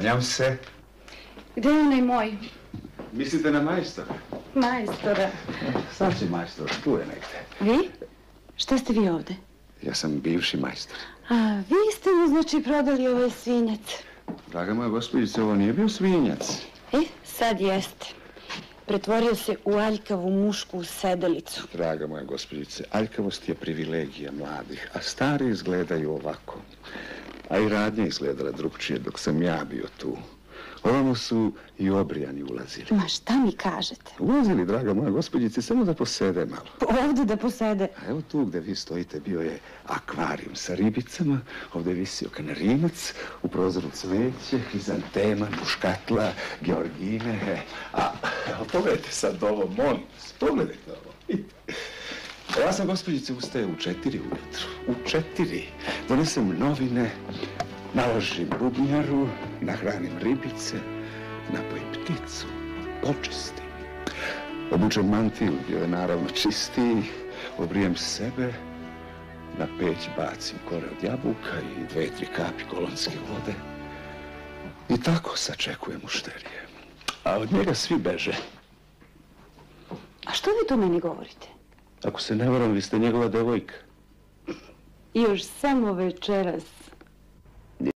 Klanjam se. Gde je onaj moj? Mislite na majstora? Majstora. Sad si majstor, tu je negde. Vi? Šta ste vi ovde? Ja sam bivši majstor. A, vi ste mu znači prodali ovaj svinjac. Draga moja gospođice, ovo nije bio svinjac. Sad jeste. Pretvorio se u aljkavu mušku sedelicu. Draga moja gospođice, aljkavost je privilegija mladih, a stari izgledaju ovako. A i radnje izgledala drugčije dok sam ja bio tu. Ovamo su i obrijani ulazili. Ma šta mi kažete? Ulazili, draga moja gospođice, samo da posede malo. Ovdje da posede? A evo tu gde vi stojite bio je akvarijum sa ribicama, ovdje je visio kanarinac, u prozoru cveće, hrizantema, muškatla, georgine. A evo, pogledajte sad ovo, molim vas, pogledajte ovo. Ja sam, gospođice, ustaje u 4 ujutru. U 4. Donesem novine, naložim bubnjaru, nahranim ribice, napojim pticu, počistim. Obučem mantiju, gdje je naravno čistiji, obrijem sebe, na peć bacim kore od jabuka i 2-3 kapi kolonske vode. I tako sačekujem mušterije. A od njega svi beže. A što vi to meni govorite? Ako se ne varam, vi ste njegova devojka. Još samo večeras.